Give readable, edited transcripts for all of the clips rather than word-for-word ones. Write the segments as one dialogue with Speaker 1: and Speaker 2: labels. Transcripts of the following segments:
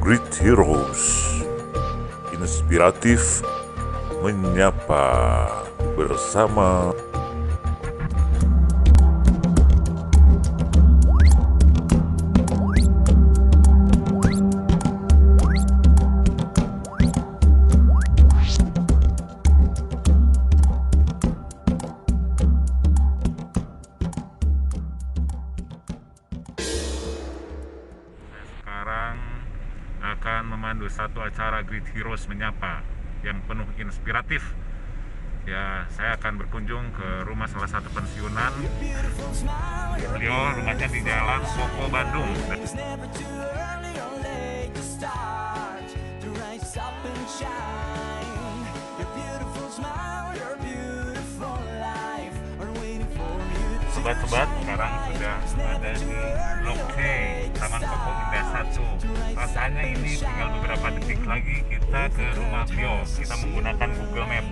Speaker 1: Great Heroes, inspiratif menyapa bersama
Speaker 2: sekarang akan memandu satu acara Great Heroes Menyapa yang penuh inspiratif. Ya, saya akan berkunjung ke rumah salah satu pensiunan. Beliau rumahnya di Jalan Soko, Bandung. Sobat-sobat, sekarang sudah ada di Blok C, Taman Koko Indah 1. Rasanya ini tinggal beberapa detik lagi kita ke rumah beliau. Kita menggunakan Google Map.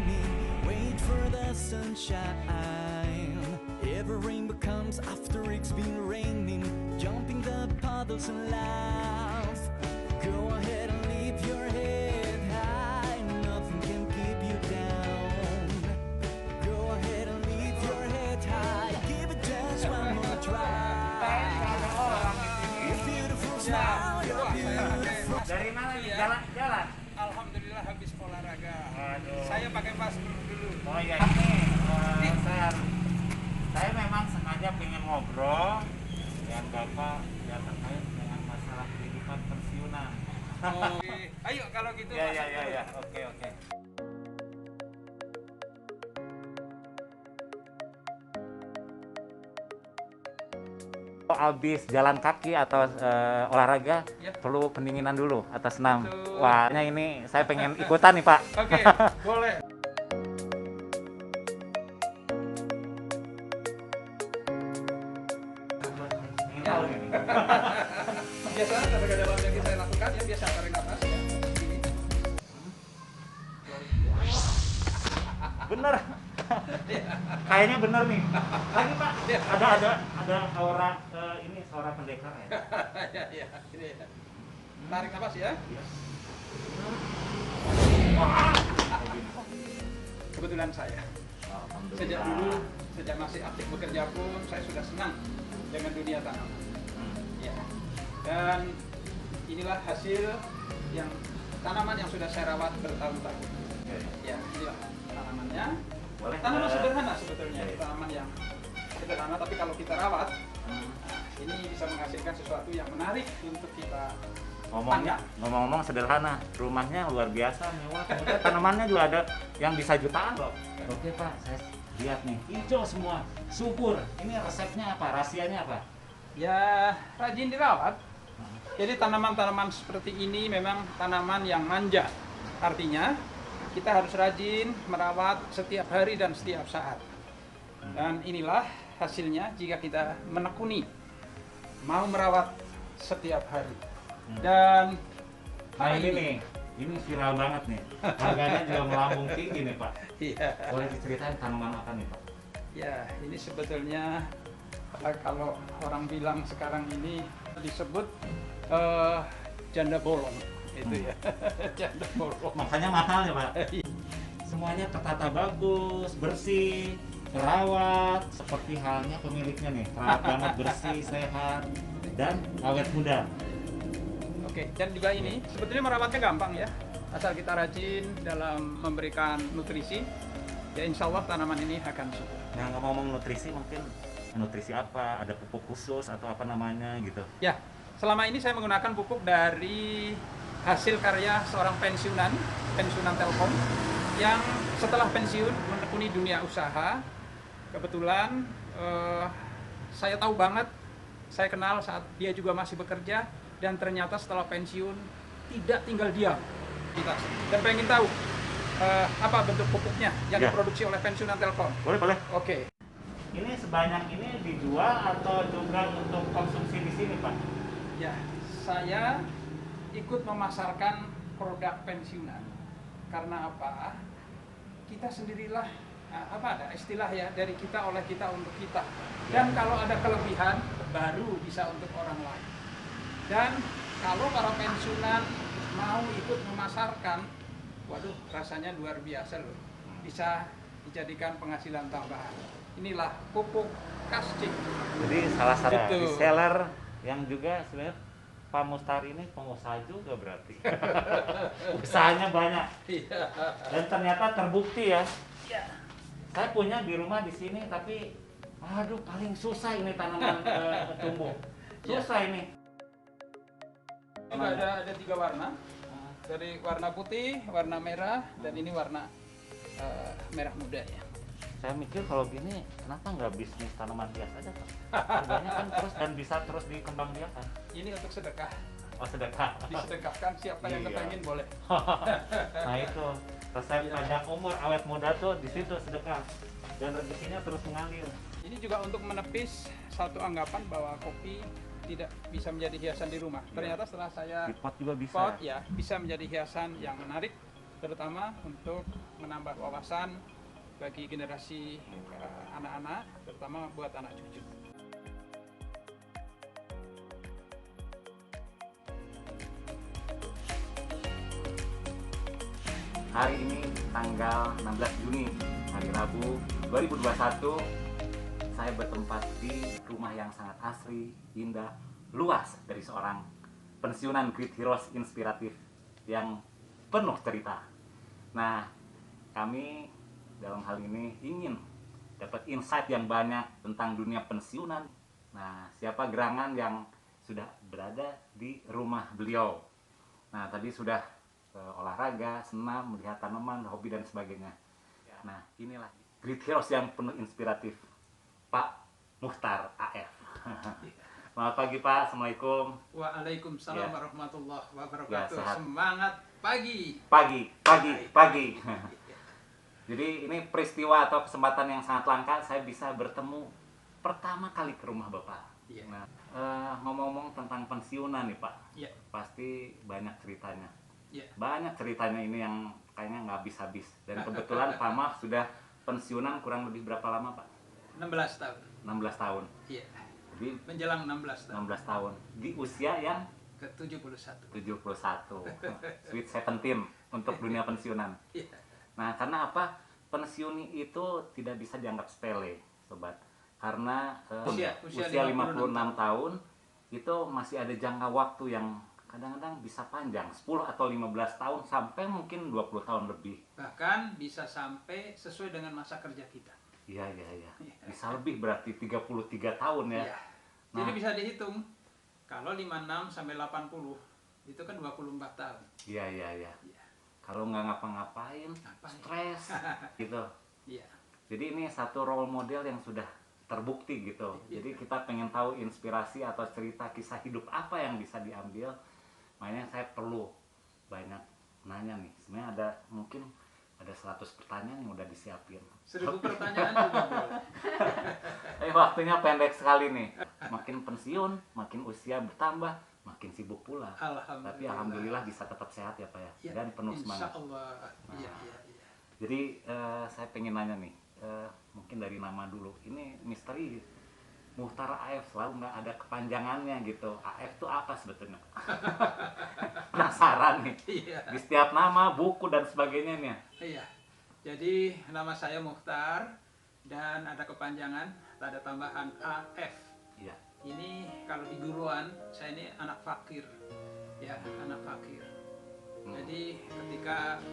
Speaker 2: Dari mana nih? Jalan-jalan?
Speaker 3: Alhamdulillah habis olahraga.
Speaker 2: Aduh.
Speaker 3: Saya pakai masker dulu.
Speaker 2: Oh iya, ini saya memang sengaja pengen ngobrol dengan Bapak yang terkait dengan masalah kehidupan pensiunan.
Speaker 3: Oke. Ayo kalau gitu
Speaker 2: Ya,
Speaker 3: masuk dulu.
Speaker 2: ya. Oke. Abis jalan kaki atau olahraga
Speaker 3: Ya.
Speaker 2: perlu pendinginan dulu atau senam.
Speaker 3: Betul.
Speaker 2: Wah, ini saya pengen ikutan nih, Pak.
Speaker 3: Oke, boleh.
Speaker 2: Ingin tahu nih.
Speaker 3: Biasanya olahraga dalam yang saya lakukan ya biasa tarik nafas ya. Begini.
Speaker 2: Bener. Kayaknya bener nih. Lagi, Pak.
Speaker 3: Ya.
Speaker 2: Ada aura ini suara pendekar ya.
Speaker 3: Ya. Ini ya. Tarik nafas ya. Kebetulan saya sejak dulu, sejak masih aktif bekerja pun saya sudah senang dengan dunia tanaman. Ya. Dan inilah hasil yang tanaman yang sudah saya rawat bertahun-tahun. Ya, inilah tanamannya.
Speaker 2: Boleh.
Speaker 3: Tanaman sederhana sebetulnya,
Speaker 2: Ya.
Speaker 3: tanaman yang sederhana tapi kalau kita rawat, nah, ini bisa menghasilkan sesuatu yang menarik untuk kita pandang.
Speaker 2: Ngomong-ngomong sederhana, rumahnya luar biasa mewah. Kemudian tanamannya juga ada yang bisa jutaan loh. Oke Pak, saya lihat nih, hijau semua, subur. Ini resepnya apa? Rahasianya apa?
Speaker 3: Ya, rajin dirawat. Jadi tanaman-tanaman seperti ini memang tanaman yang manja. Artinya kita harus rajin merawat setiap hari dan setiap saat. Dan inilah hasilnya jika kita menekuni mau merawat setiap hari. Dan
Speaker 2: Nah ini nih, ini viral banget nih. Harganya juga melambung tinggi nih Pak.
Speaker 3: Iya.
Speaker 2: Boleh diceritain tanaman apa nih Pak?
Speaker 3: Ya, ini sebetulnya kalau orang bilang sekarang ini disebut janda bolong, itu ya. Janda bolong.
Speaker 2: Makanya mahal ya Pak. Semuanya tertata bagus, bersih, terawat, seperti halnya pemiliknya nih. Terawat banget, bersih, sehat, dan awet muda.
Speaker 3: Oke, dan juga ini sebetulnya merawatnya gampang ya, asal kita rajin dalam memberikan nutrisi, ya insya Allah tanaman ini akan subur.
Speaker 2: Nah ngomong nutrisi, mungkin nutrisi apa? Ada pupuk khusus atau apa namanya gitu?
Speaker 3: Ya, selama ini saya menggunakan pupuk dari hasil karya seorang pensiunan Telkom yang setelah pensiun menekuni dunia usaha. Kebetulan saya tahu banget, saya kenal saat dia juga masih bekerja, dan ternyata setelah pensiun tidak tinggal diam. Dan pengen tahu apa bentuk pupuknya yang
Speaker 2: Ya.
Speaker 3: diproduksi oleh pensiunan Telkom.
Speaker 2: Boleh.
Speaker 3: Oke.
Speaker 2: Ini sebanyak ini dijual atau juga untuk konsumsi di sini Pak?
Speaker 3: Ya, saya ikut memasarkan produk pensiunan. Karena apa? Kita sendirilah, apa ada istilah ya, dari kita oleh kita untuk kita. Dan kalau ada kelebihan, baru bisa untuk orang lain. Dan Kalau para pensiunan mau ikut memasarkan, waduh rasanya luar biasa loh. Bisa dijadikan penghasilan tambahan. Inilah pupuk kascik.
Speaker 4: Jadi salah satu
Speaker 3: Betul.
Speaker 4: reseller yang juga sebenarnya Pak Mustar ini pengusaha juga berarti. Usahanya banyak.
Speaker 3: Iya.
Speaker 4: Dan ternyata terbukti ya.
Speaker 3: Iya.
Speaker 4: Saya punya di rumah di sini tapi aduh paling susah ini tanaman tumbuh. Susah ini.
Speaker 3: Ini ada 3 warna. Dari warna putih, warna merah, dan ini warna merah muda ya.
Speaker 4: Saya mikir kalau gini kenapa nggak bisnis tanaman hias aja Pak? Harganya kan terus dan bisa terus dikembangbiakan.
Speaker 3: Ini untuk sedekah.
Speaker 4: Oh sedekah.
Speaker 3: Disedekahkan siapa yang
Speaker 4: Iya.
Speaker 3: kepengen boleh.
Speaker 4: Nah itu resep panjang umur awet muda tuh di situ sedekah dan rezekinya terus mengalir.
Speaker 3: Ini juga untuk menepis satu anggapan bahwa kopi tidak bisa menjadi hiasan di rumah. Ternyata setelah saya
Speaker 4: Di pot juga bisa.
Speaker 3: pot ya bisa menjadi hiasan yang menarik, terutama untuk menambah wawasan bagi generasi anak-anak, terutama buat anak cucu.
Speaker 4: Hari ini tanggal 16 Juni, hari Rabu 2021, saya bertempat di rumah yang sangat asri, indah, luas dari seorang pensiunan Great Heroes inspiratif yang penuh cerita. Nah, kami dalam hal ini ingin dapat insight yang banyak tentang dunia pensiunan. Nah, siapa gerangan yang sudah berada di rumah beliau. Nah, tadi sudah olahraga, senam, melihat tanaman, hobi dan sebagainya. Nah, inilah Great Heroes yang penuh inspiratif, Pak Muhtar AF. Selamat pagi Pak, Assalamualaikum.
Speaker 3: Waalaikumsalam
Speaker 4: Ya.
Speaker 3: warahmatullahi
Speaker 4: Ya,
Speaker 3: wabarakatuh.
Speaker 4: sehat.
Speaker 3: Semangat pagi.
Speaker 4: Pagi. Jadi ini peristiwa atau kesempatan yang sangat langka saya bisa bertemu pertama kali ke rumah Bapak.
Speaker 3: Iya.
Speaker 4: Nah, ngomong-ngomong tentang pensiunan nih Pak,
Speaker 3: Iya.
Speaker 4: pasti banyak ceritanya.
Speaker 3: Iya.
Speaker 4: Banyak ceritanya ini yang kayaknya nggak habis-habis. Dan kebetulan Pak Maf sudah pensiunan kurang lebih berapa lama Pak?
Speaker 3: 16 tahun.
Speaker 4: 16 tahun.
Speaker 3: Iya.
Speaker 4: Jadi
Speaker 3: Menjelang 16 tahun.
Speaker 4: 16 tahun. Di usia yang
Speaker 3: Ke 71.
Speaker 4: 71. Sweet 17 untuk dunia pensiunan.
Speaker 3: Iya.
Speaker 4: Nah, karena apa? Pensiun itu tidak bisa dianggap sepele, sobat. Karena
Speaker 3: Usia
Speaker 4: 56 tahun itu masih ada jangka waktu yang kadang-kadang bisa panjang, 10 atau 15 tahun sampai mungkin 20 tahun lebih.
Speaker 3: Bahkan bisa sampai sesuai dengan masa kerja kita.
Speaker 4: Iya. Bisa lebih berarti 33 tahun ya.
Speaker 3: Iya.
Speaker 4: Nah.
Speaker 3: Jadi bisa dihitung. Kalau 56 sampai 80 itu kan 24 tahun.
Speaker 4: Iya.
Speaker 3: Iya.
Speaker 4: Kalau nggak ngapa-ngapain,
Speaker 3: Ngapain?
Speaker 4: stres gitu.
Speaker 3: Iya.
Speaker 4: Jadi ini satu role model yang sudah terbukti gitu. Jadi kita pengen tahu inspirasi atau cerita kisah hidup apa yang bisa diambil. Makanya saya perlu banyak nanya nih. Sebenarnya mungkin ada 100 pertanyaan yang udah disiapin.
Speaker 3: 1000 pertanyaan juga boleh.
Speaker 4: Tapi waktunya pendek sekali nih. Makin pensiun, makin usia bertambah, makin sibuk pula.
Speaker 3: Alhamdulillah.
Speaker 4: Tapi alhamdulillah bisa tetap sehat ya Pak ya.
Speaker 3: Ya,
Speaker 4: Dan penuh semangat.
Speaker 3: Insya Allah. Iya.
Speaker 4: Jadi saya pengen nanya nih, mungkin dari nama dulu. Ini misteri Muhtar AF selalu nggak ada kepanjangannya gitu. AF itu apa sebetulnya? Penasaran nih.
Speaker 3: Iya.
Speaker 4: Di setiap nama, buku dan sebagainya nih.
Speaker 3: Iya. Jadi nama saya Muhtar dan ada kepanjangan, ada tambahan AF.
Speaker 4: Iya.
Speaker 3: Ini kalau di guruan, saya ini anak fakir. Ya, anak fakir. Jadi ketika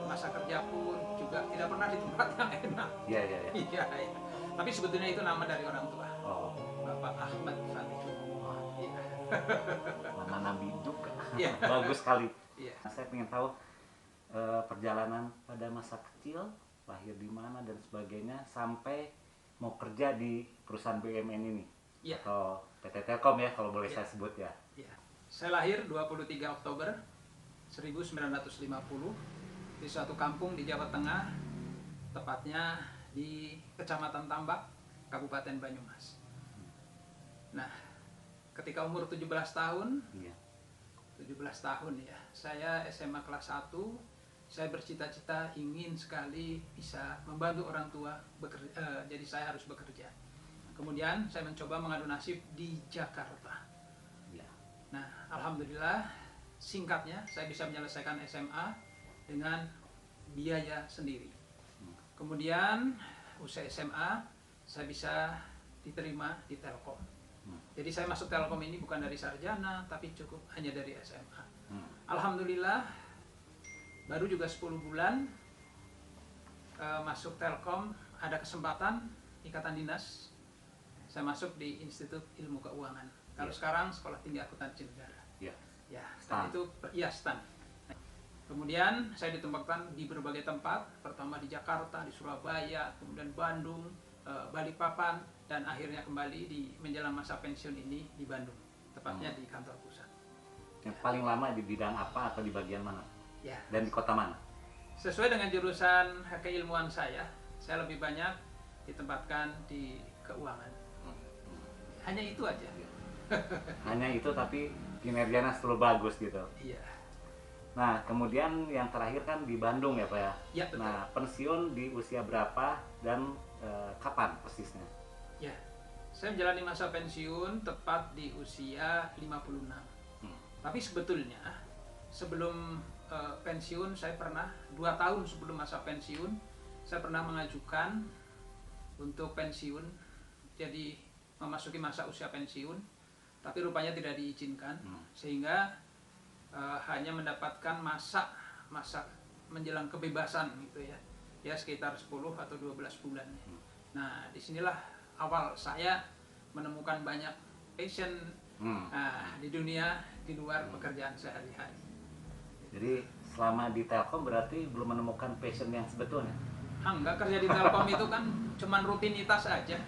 Speaker 3: masa kerja pun juga tidak pernah di tempat yang enak.
Speaker 4: Iya.
Speaker 3: Iya. Tapi sebetulnya itu nama dari orang tua.
Speaker 4: Oh,
Speaker 3: Bapak Ahmad Fatih. Iya.
Speaker 4: nama Nabi juga.
Speaker 3: Iya.
Speaker 4: Bagus sekali.
Speaker 3: Iya.
Speaker 4: Saya pengen tahu perjalanan pada masa kecil, lahir di mana dan sebagainya, sampai mau kerja di perusahaan BUMN ini.
Speaker 3: Iya.
Speaker 4: Atau PT Telkom ya, kalau boleh
Speaker 3: Iya.
Speaker 4: saya sebut ya.
Speaker 3: Iya. Saya lahir 23 Oktober 1950 di suatu kampung di Jawa Tengah, tepatnya di Kecamatan Tambak, Kabupaten Banyumas. Nah, ketika umur 17 tahun,
Speaker 4: Iya.
Speaker 3: 17 tahun ya, saya SMA kelas 1, saya bercita-cita ingin sekali bisa membantu orang tua bekerja, jadi saya harus bekerja. Kemudian saya mencoba mengadu nasib di Jakarta.
Speaker 4: Iya.
Speaker 3: Alhamdulillah, singkatnya saya bisa menyelesaikan SMA dengan biaya sendiri. Kemudian usai SMA saya bisa diterima di Telkom. Jadi saya masuk Telkom ini bukan dari sarjana, tapi cukup hanya dari SMA. Alhamdulillah, baru juga 10 bulan masuk Telkom, ada kesempatan ikatan dinas. Saya masuk di Institut Ilmu Keuangan. Kalau sekarang Sekolah Tinggi Akuntansi Negara. Ya, STAN itu ya STAN. Kemudian saya ditempatkan di berbagai tempat, pertama di Jakarta, di Surabaya, kemudian Bandung, Balikpapan, dan akhirnya kembali di menjelang masa pensiun ini di Bandung, tepatnya di kantor pusat.
Speaker 4: Yang paling lama di bidang apa atau di bagian mana?
Speaker 3: Ya.
Speaker 4: Dan di kota mana?
Speaker 3: Sesuai dengan jurusan keilmuan saya lebih banyak ditempatkan di keuangan. Hanya itu aja.
Speaker 4: Hanya itu, tapi kinerjanya selalu bagus gitu.
Speaker 3: Iya.
Speaker 4: Nah, kemudian yang terakhir kan di Bandung ya Pak ya?
Speaker 3: Ya, betul.
Speaker 4: Nah, pensiun di usia berapa dan kapan persisnya?
Speaker 3: Ya, saya menjalani masa pensiun tepat di usia 56. Tapi sebetulnya sebelum pensiun saya pernah 2 tahun sebelum masa pensiun saya pernah mengajukan untuk pensiun, jadi memasuki masa usia pensiun, tapi rupanya tidak diizinkan sehingga hanya mendapatkan masa menjelang kebebasan gitu ya. Ya sekitar 10 atau 12 bulan. Nah, disinilah awal saya menemukan banyak passion di dunia di luar pekerjaan sehari-hari.
Speaker 4: Jadi selama di Telkom berarti belum menemukan passion yang sebetulnya?
Speaker 3: Enggak, kerja di Telkom itu kan cuman rutinitas aja.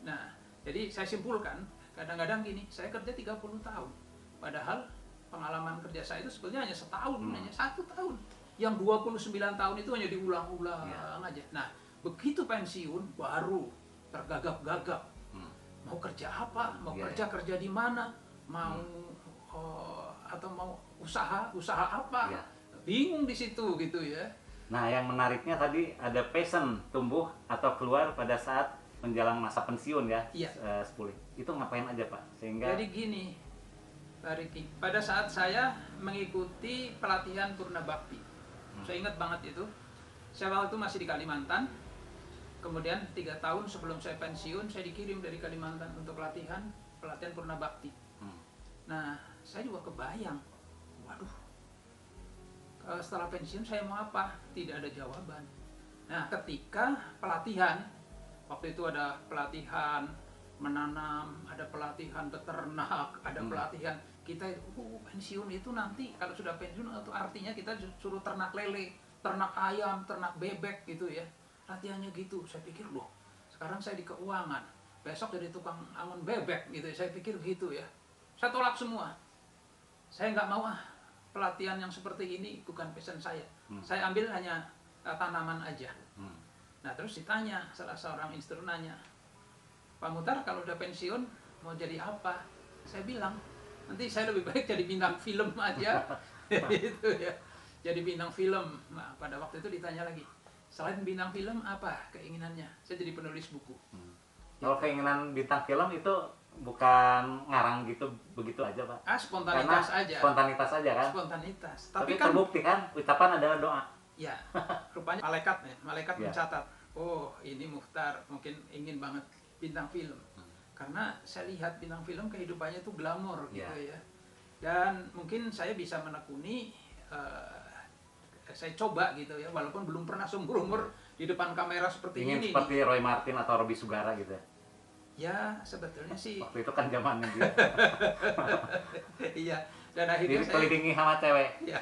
Speaker 3: Nah, jadi saya simpulkan, kadang-kadang gini, saya kerja 30 tahun. Padahal pengalaman kerja saya itu sebetulnya hanya setahun, hanya 1 tahun. Yang 29 tahun itu hanya diulang-ulang aja. Nah, begitu pensiun baru tergagap-gagap. Mau kerja apa? Mau kerja di mana? Mau atau mau usaha apa? Bingung di situ gitu ya.
Speaker 4: Nah, yang menariknya tadi ada passion tumbuh atau keluar pada saat menjelang masa pensiun ya.
Speaker 3: Iya.
Speaker 4: 10. Itu ngapain aja Pak? Sehingga
Speaker 3: Jadi gini, Pak Riki, pada saat saya mengikuti pelatihan Purna Bakti, saya ingat banget itu, saya waktu itu masih di Kalimantan, kemudian 3 tahun sebelum saya pensiun, saya dikirim dari Kalimantan untuk pelatihan Purna Bakti. Nah, saya juga kebayang, waduh, setelah pensiun saya mau apa? Tidak ada jawaban. Nah, ketika pelatihan, waktu itu ada pelatihan menanam, ada pelatihan beternak, ada pelatihan kita pensiun itu nanti kalau sudah pensiun itu artinya kita suruh ternak lele, ternak ayam, ternak bebek gitu ya. Latihannya gitu. Saya pikir loh, sekarang saya di keuangan, besok jadi tukang angon bebek gitu. Saya pikir gitu ya. Saya tolak semua. Saya nggak mau pelatihan yang seperti ini, bukan passion saya. Saya ambil hanya tanaman aja. Nah, terus ditanya salah seorang instruktur nanya, Pak Mutar kalau udah pensiun mau jadi apa? Saya bilang, nanti saya lebih baik jadi bintang film aja. Gitu ya. Jadi bintang film. Nah, pada waktu itu ditanya lagi, selain bintang film apa keinginannya? Saya jadi penulis buku.
Speaker 4: kalau keinginan bintang film itu bukan ngarang gitu begitu aja Pak?
Speaker 3: Spontanitas
Speaker 4: Karena
Speaker 3: aja.
Speaker 4: Spontanitas aja kan?
Speaker 3: Spontanitas.
Speaker 4: Tapi
Speaker 3: kan
Speaker 4: terbukti kan ucapan adalah doa.
Speaker 3: ya, rupanya malaikat mencatat, oh ini Mukhtar mungkin ingin banget bintang film. Karena saya lihat bintang film kehidupannya itu glamor gitu ya. Dan mungkin saya bisa menekuni, saya coba gitu ya, walaupun belum pernah seumur umur di depan kamera seperti
Speaker 4: Ingin
Speaker 3: ini.
Speaker 4: seperti Roy Martin atau Robby Sugara gitu ya?
Speaker 3: Ya, sebetulnya sih.
Speaker 4: Waktu itu kan zamannya dia.
Speaker 3: Iya, dan akhirnya saya
Speaker 4: Dikelilingi sama cewek.
Speaker 3: ya,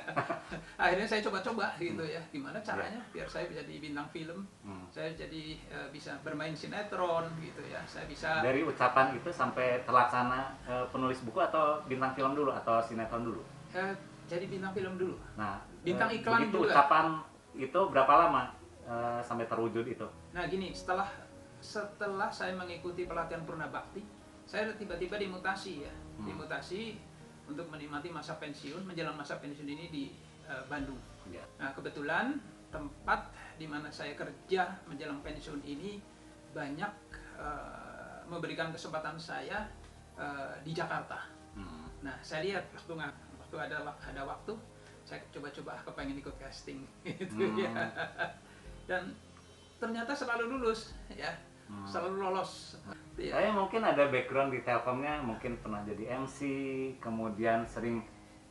Speaker 3: akhirnya saya coba-coba gitu ya, gimana caranya biar saya jadi bintang film, saya jadi bisa bermain sinetron gitu ya, saya bisa.
Speaker 4: Dari ucapan itu sampai terlaksana penulis buku atau bintang film dulu atau sinetron dulu?
Speaker 3: Jadi bintang film dulu.
Speaker 4: Nah,
Speaker 3: Bintang iklan
Speaker 4: begitu
Speaker 3: juga.
Speaker 4: ucapan itu berapa lama sampai terwujud itu?
Speaker 3: Nah gini, setelah saya mengikuti pelatihan Purna Bakti, saya tiba-tiba dimutasi ya, dimutasi untuk menikmati masa pensiun, menjelang masa pensiun ini di Bandung. Nah kebetulan tempat di mana saya kerja menjelang pensiun ini banyak memberikan kesempatan saya di Jakarta. Nah saya lihat waktu ada waktu, saya coba-coba kepengen ikut casting gitu ya. Dan ternyata selalu lulus ya, selalu lolos. Ya.
Speaker 4: Saya mungkin ada background di Telkomnya, mungkin pernah jadi MC, kemudian sering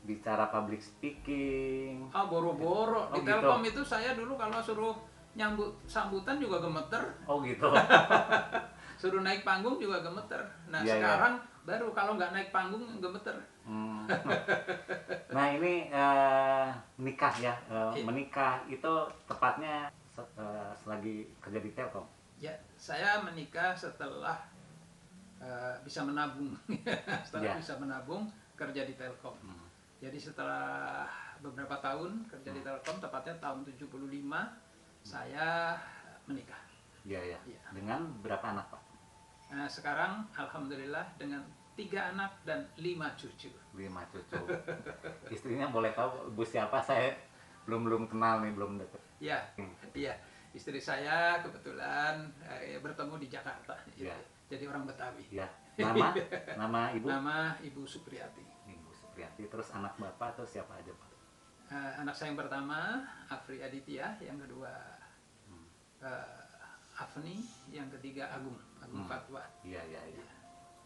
Speaker 4: bicara public speaking.
Speaker 3: Boro-boro
Speaker 4: Oh,
Speaker 3: di
Speaker 4: gitu.
Speaker 3: Telkom itu saya dulu kalau suruh sambutan juga gemeter,
Speaker 4: Oh gitu.
Speaker 3: suruh naik panggung juga gemeter. Nah
Speaker 4: Iya,
Speaker 3: sekarang baru kalau nggak naik panggung gemeter.
Speaker 4: Nah ini menikah ya, menikah itu tepatnya selagi kerja di Telkom.
Speaker 3: Ya, saya menikah setelah bisa menabung, setelah
Speaker 4: Ya.
Speaker 3: bisa menabung kerja di Telkom. Jadi setelah beberapa tahun kerja di Telkom, tepatnya tahun 75, saya menikah.
Speaker 4: Iya ya.
Speaker 3: Iya.
Speaker 4: Dengan berapa anak Pak?
Speaker 3: Nah, sekarang alhamdulillah dengan 3 anak dan 5 cucu.
Speaker 4: 5 cucu. Istrinya boleh tahu Bu siapa? Saya belum kenal nih, belum deket.
Speaker 3: Ya, iya. Istri saya kebetulan bertemu di Jakarta. Gitu.
Speaker 4: Ya.
Speaker 3: Jadi orang Betawi.
Speaker 4: Ya. Nama ibu?
Speaker 3: Nama Ibu Supriyati.
Speaker 4: Ibu Supriyati. Terus anak bapak atau siapa aja Pak?
Speaker 3: Anak saya yang pertama Afri Aditya, yang kedua Afni, yang ketiga Agung Fatwa.
Speaker 4: Iya.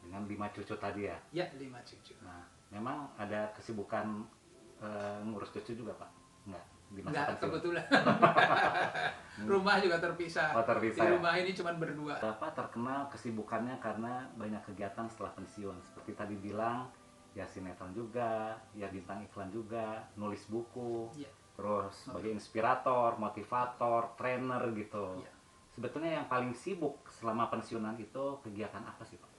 Speaker 4: Dengan 5 cucu tadi ya.
Speaker 3: Ya, 5 cucu.
Speaker 4: Nah, memang ada kesibukan ngurus cucu juga Pak? Enggak, di masa
Speaker 3: Enggak,
Speaker 4: pensiun?
Speaker 3: kebetulan. Rumah juga terpisah.
Speaker 4: Oh, terpisah
Speaker 3: Di
Speaker 4: ya?
Speaker 3: rumah ini cuma berdua.
Speaker 4: Bapak terkenal kesibukannya karena banyak kegiatan setelah pensiun. Seperti tadi bilang, ya sinetron juga, ya bintang iklan juga, nulis buku,
Speaker 3: Ya.
Speaker 4: terus sebagai inspirator, motivator, trainer gitu.
Speaker 3: Ya.
Speaker 4: Sebetulnya yang paling sibuk selama pensiunan itu kegiatan apa sih Pak?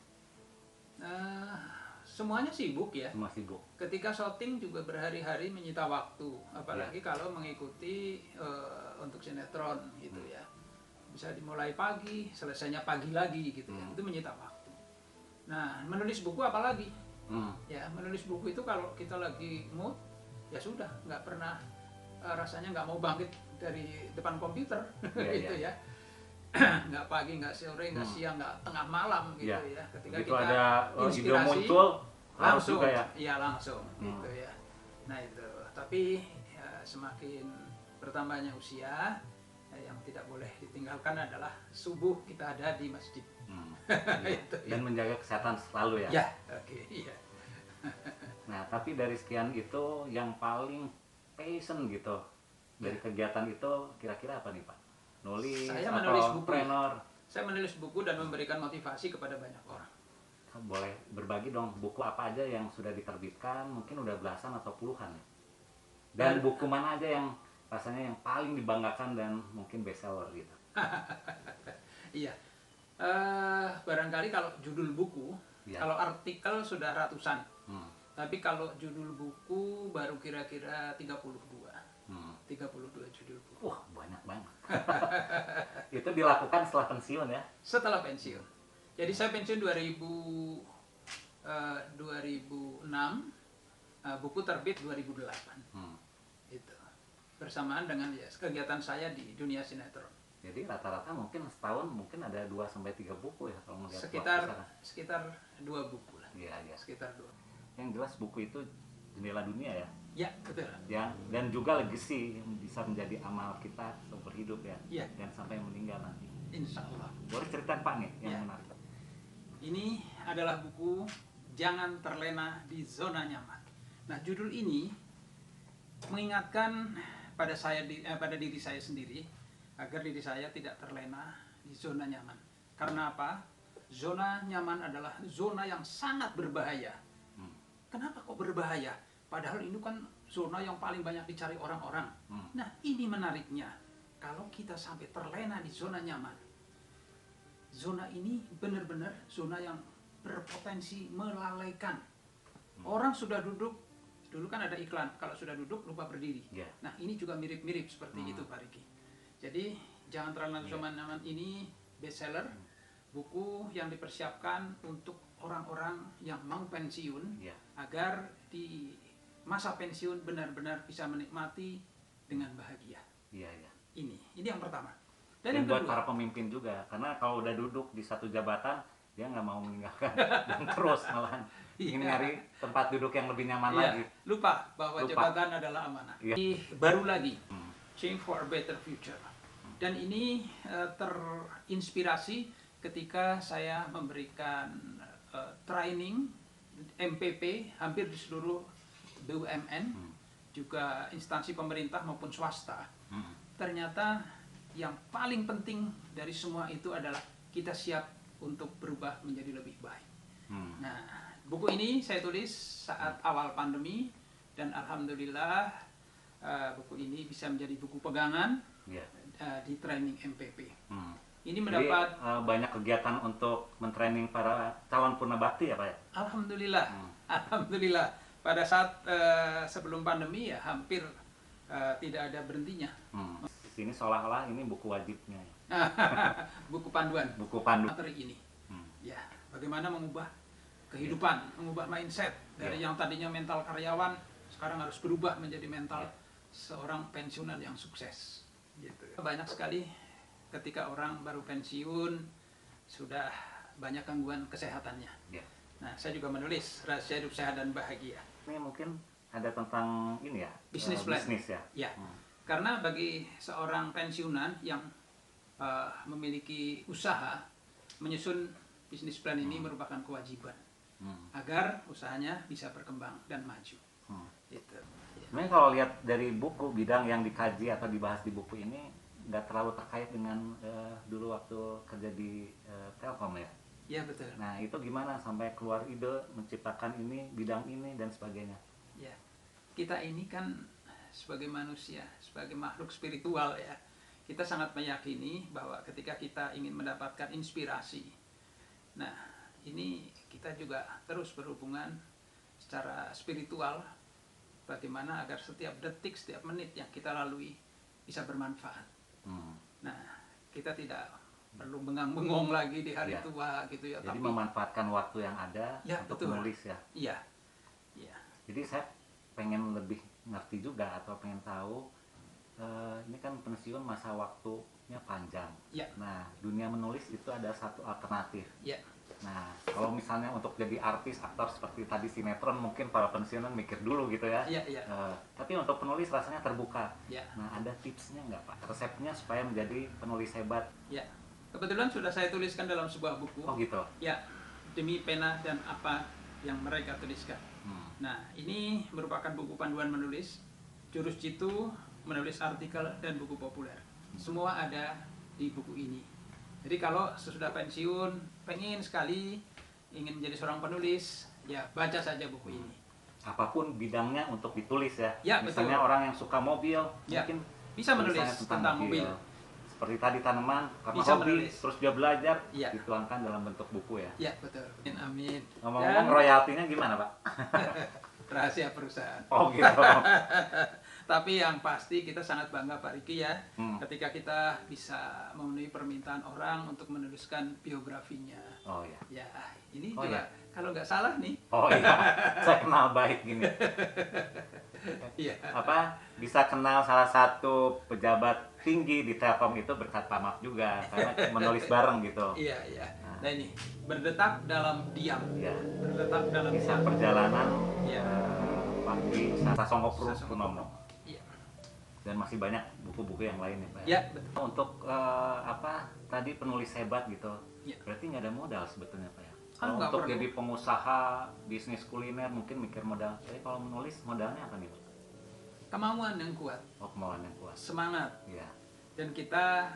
Speaker 3: Semuanya sibuk ya.
Speaker 4: Semua sibuk.
Speaker 3: Ketika syuting juga berhari-hari menyita waktu, apalagi kalau mengikuti untuk sinetron gitu ya. Bisa dimulai pagi, selesainya pagi lagi gitu ya. Itu menyita waktu. Nah, menulis buku apalagi? Ya, menulis buku itu kalau kita lagi mood, ya sudah, nggak pernah rasanya nggak mau bangkit dari depan komputer gitu ya. Nggak pagi, nggak sore, nggak siang, nggak tengah malam gitu ya. Ketika
Speaker 4: Begitu
Speaker 3: kita
Speaker 4: ada ide
Speaker 3: inspirasi,
Speaker 4: muncul, harus
Speaker 3: langsung
Speaker 4: juga ya.
Speaker 3: iya langsung gitu ya. Nah itu, tapi ya, semakin bertambahnya usia, yang tidak boleh ditinggalkan adalah subuh kita ada di masjid. Itu,
Speaker 4: Dan menjaga kesehatan selalu ya.
Speaker 3: ya, oke, iya.
Speaker 4: Nah, tapi dari sekian itu yang paling passion gitu dari kegiatan itu kira-kira apa nih Pak? Nulis
Speaker 3: Saya
Speaker 4: atau
Speaker 3: menulis buku.
Speaker 4: trainer?
Speaker 3: Saya menulis buku dan memberikan motivasi kepada banyak orang.
Speaker 4: Boleh berbagi dong buku apa aja yang sudah diterbitkan, mungkin udah belasan atau puluhan ya? Dan buku mana aja yang rasanya yang paling dibanggakan dan mungkin bestseller gitu?
Speaker 3: Iya. Barangkali kalau judul buku,
Speaker 4: Ya.
Speaker 3: kalau artikel sudah ratusan.
Speaker 4: Hmm.
Speaker 3: Tapi kalau judul buku baru kira-kira 32. 32 judul buku.
Speaker 4: Wah, banyak banget. Itu dilakukan setelah pensiun ya?
Speaker 3: Setelah pensiun. Jadi saya pensiun 2006, buku terbit 2008. Itu. Bersamaan dengan ya, kegiatan saya di dunia sinetron.
Speaker 4: Jadi rata-rata mungkin setahun mungkin ada 2-3 buku ya kalau melihat
Speaker 3: Sekitar 2 buku lah.
Speaker 4: Iya.
Speaker 3: Sekitar 2.
Speaker 4: Yang jelas buku itu jendela dunia ya.
Speaker 3: Ya, betul.
Speaker 4: Ya, dan juga legacy yang bisa menjadi amal kita seumur hidup ya.
Speaker 3: Iya.
Speaker 4: Dan sampai meninggal nanti.
Speaker 3: Insya Allah.
Speaker 4: Boleh cerita Pak nih yang
Speaker 3: Ya.
Speaker 4: menarik.
Speaker 3: Ini adalah buku Jangan Terlena di Zona Nyaman. Nah, judul ini mengingatkan pada diri saya sendiri agar diri saya tidak terlena di zona nyaman. Karena apa? Zona nyaman adalah zona yang sangat berbahaya. Kenapa kok berbahaya? Padahal ini kan zona yang paling banyak dicari orang-orang. Nah, ini menariknya. Kalau kita sampai terlena di zona nyaman, zona ini benar-benar zona yang berpotensi melalaikan. Orang sudah duduk, dulu kan ada iklan, kalau sudah duduk lupa berdiri.
Speaker 4: Yeah.
Speaker 3: Nah, ini juga mirip-mirip seperti itu Pak Riki. Jadi, Jangan Terlena di Zona Nyaman ini bestseller, buku yang dipersiapkan untuk orang-orang yang mau pensiun, agar di masa pensiun benar-benar bisa menikmati dengan bahagia.
Speaker 4: Iya.
Speaker 3: Ini yang pertama.
Speaker 4: Dan
Speaker 3: yang
Speaker 4: buat
Speaker 3: kedua,
Speaker 4: para pemimpin juga, karena kalau udah duduk di satu jabatan dia nggak mau meninggalkan dan terus malahan ingin
Speaker 3: Iya.
Speaker 4: nyari tempat duduk yang lebih nyaman
Speaker 3: Iya,
Speaker 4: lagi.
Speaker 3: lupa bahwa
Speaker 4: Lupa.
Speaker 3: jabatan adalah amanah.
Speaker 4: Iya.
Speaker 3: Ini baru lagi,
Speaker 4: Hmm.
Speaker 3: Change for a Better Future. Dan ini terinspirasi ketika saya memberikan training MPP hampir di seluruh BUMN, juga instansi pemerintah maupun swasta.
Speaker 4: Hmm.
Speaker 3: Ternyata yang paling penting dari semua itu adalah kita siap untuk berubah menjadi lebih baik.
Speaker 4: Hmm.
Speaker 3: Nah, buku ini saya tulis saat awal pandemi dan alhamdulillah buku ini bisa menjadi buku pegangan
Speaker 4: Iya.
Speaker 3: di training MPP.
Speaker 4: Hmm.
Speaker 3: Ini
Speaker 4: Jadi
Speaker 3: mendapat
Speaker 4: banyak kegiatan untuk mentraining para calon purnabakti ya Pak ya?
Speaker 3: alhamdulillah,
Speaker 4: Hmm.
Speaker 3: alhamdulillah pada saat sebelum pandemi ya hampir tidak ada berhentinya.
Speaker 4: Hmm. Di sini seolah-olah ini buku wajibnya,
Speaker 3: Buku panduan
Speaker 4: buku pandu.
Speaker 3: materi ini.
Speaker 4: Hmm.
Speaker 3: Ya, bagaimana mengubah kehidupan, mengubah mindset dari
Speaker 4: Ya.
Speaker 3: yang tadinya mental karyawan sekarang harus berubah menjadi mental
Speaker 4: Ya.
Speaker 3: seorang pensiunan yang sukses. Gitu. Banyak sekali ketika orang baru pensiun sudah banyak gangguan kesehatannya.
Speaker 4: Ya.
Speaker 3: Nah, saya juga menulis rahasia hidup sehat dan bahagia.
Speaker 4: Ini mungkin ada tentang ini ya,
Speaker 3: Bisnis plan.
Speaker 4: bisnis ya.
Speaker 3: Ya,
Speaker 4: Hmm.
Speaker 3: karena bagi seorang pensiunan yang memiliki usaha, menyusun bisnis plan ini merupakan kewajiban
Speaker 4: Hmm.
Speaker 3: agar usahanya bisa berkembang dan maju.
Speaker 4: Hmm.
Speaker 3: Gitu.
Speaker 4: Sebenarnya kalau lihat dari buku, bidang yang dikaji atau dibahas di buku ini nggak terlalu terkait dengan dulu waktu kerja di Telkom ya.
Speaker 3: Ya betul.
Speaker 4: Nah itu gimana sampai keluar ide menciptakan ini, bidang ini dan sebagainya.
Speaker 3: Ya, kita ini kan sebagai manusia, sebagai makhluk spiritual ya, kita sangat meyakini bahwa ketika kita ingin mendapatkan inspirasi, nah ini kita juga terus berhubungan secara spiritual, bagaimana agar setiap detik, setiap menit yang kita lalui bisa bermanfaat.
Speaker 4: Hmm.
Speaker 3: Nah, kita tidak perlu bengang-bengong lagi di hari
Speaker 4: Ya.
Speaker 3: tua gitu ya.
Speaker 4: Jadi
Speaker 3: Tapi
Speaker 4: memanfaatkan waktu yang ada
Speaker 3: Ya,
Speaker 4: untuk
Speaker 3: betul.
Speaker 4: menulis ya.
Speaker 3: iya, iya,
Speaker 4: Jadi saya pengen lebih ngerti juga atau pengen tahu ini kan pensiun masa waktunya panjang.
Speaker 3: Ya.
Speaker 4: Nah dunia menulis itu ada satu alternatif.
Speaker 3: iya,
Speaker 4: Nah kalau misalnya untuk jadi artis, aktor seperti tadi sinetron mungkin para pensiunan mikir dulu gitu ya.
Speaker 3: iya, iya,
Speaker 4: Tapi untuk penulis rasanya terbuka.
Speaker 3: iya.
Speaker 4: Nah ada tipsnya nggak Pak? Resepnya supaya menjadi penulis hebat?
Speaker 3: Ya, kebetulan sudah saya tuliskan dalam sebuah buku.
Speaker 4: Oh gitu.
Speaker 3: Ya, demi pena dan apa yang mereka tuliskan.
Speaker 4: Hmm.
Speaker 3: Nah, ini merupakan buku panduan menulis, jurus jitu, menulis artikel dan buku populer. Semua ada di buku ini. Jadi kalau sesudah pensiun pengen sekali ingin menjadi seorang penulis, ya baca saja buku ini.
Speaker 4: Apapun bidangnya untuk ditulis ya.
Speaker 3: Ya,
Speaker 4: Misalnya
Speaker 3: betul.
Speaker 4: orang yang suka mobil,
Speaker 3: Ya,
Speaker 4: mungkin
Speaker 3: bisa menulis
Speaker 4: tulisannya
Speaker 3: tentang mobil.
Speaker 4: Seperti tadi tanaman, karena
Speaker 3: Bisa
Speaker 4: hobi,
Speaker 3: menulis.
Speaker 4: terus dia belajar,
Speaker 3: Iya.
Speaker 4: dituangkan dalam bentuk buku ya.
Speaker 3: Ya, betul. Amin.
Speaker 4: Ngomong-ngomong
Speaker 3: Dan
Speaker 4: royaltinya gimana Pak?
Speaker 3: rahasia perusahaan.
Speaker 4: Oh gitu.
Speaker 3: Tapi yang pasti kita sangat bangga Pak Riki ya,
Speaker 4: Hmm.
Speaker 3: ketika kita bisa memenuhi permintaan orang untuk menuliskan biografinya.
Speaker 4: Oh ya.
Speaker 3: Ya, ini
Speaker 4: Oh,
Speaker 3: juga kalau nggak salah nih,
Speaker 4: Oh iya, saya kenal baik gini.
Speaker 3: iya,
Speaker 4: Apa bisa kenal salah satu pejabat tinggi di Telkom itu berkat Pak Mak juga karena menulis bareng gitu.
Speaker 3: iya, iya. Nah ini berdetak dalam diam,
Speaker 4: Ya,
Speaker 3: berdetak dalam
Speaker 4: kisah
Speaker 3: diam.
Speaker 4: perjalanan
Speaker 3: Iya,
Speaker 4: Pak di Sasongopru
Speaker 3: Sasongopru.
Speaker 4: Kunomo.
Speaker 3: iya,
Speaker 4: Dan masih banyak buku-buku yang lain ya Pak.
Speaker 3: ya betul.
Speaker 4: Untuk apa tadi penulis hebat gitu,
Speaker 3: Ya.
Speaker 4: berarti nggak ada modal sebetulnya Pak ya.
Speaker 3: Ah,
Speaker 4: Kalau
Speaker 3: nggak
Speaker 4: untuk
Speaker 3: perlu.
Speaker 4: jadi pengusaha bisnis kuliner mungkin mikir modal. Jadi kalau menulis modalnya apa nih Pak?
Speaker 3: Kemauan yang kuat,
Speaker 4: Oh kemauan yang kuat.
Speaker 3: semangat,
Speaker 4: Iya.
Speaker 3: dan kita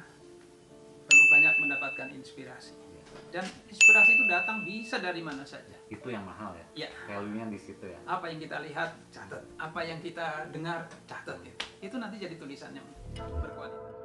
Speaker 3: perlu banyak mendapatkan inspirasi.
Speaker 4: Iya.
Speaker 3: Dan inspirasi itu datang bisa dari mana saja.
Speaker 4: Itu yang mahal ya.
Speaker 3: Ya.
Speaker 4: Value-nya di situ ya.
Speaker 3: Apa yang kita lihat, catat. Apa yang kita dengar, catat. Itu nanti jadi tulisan yang berkualitas.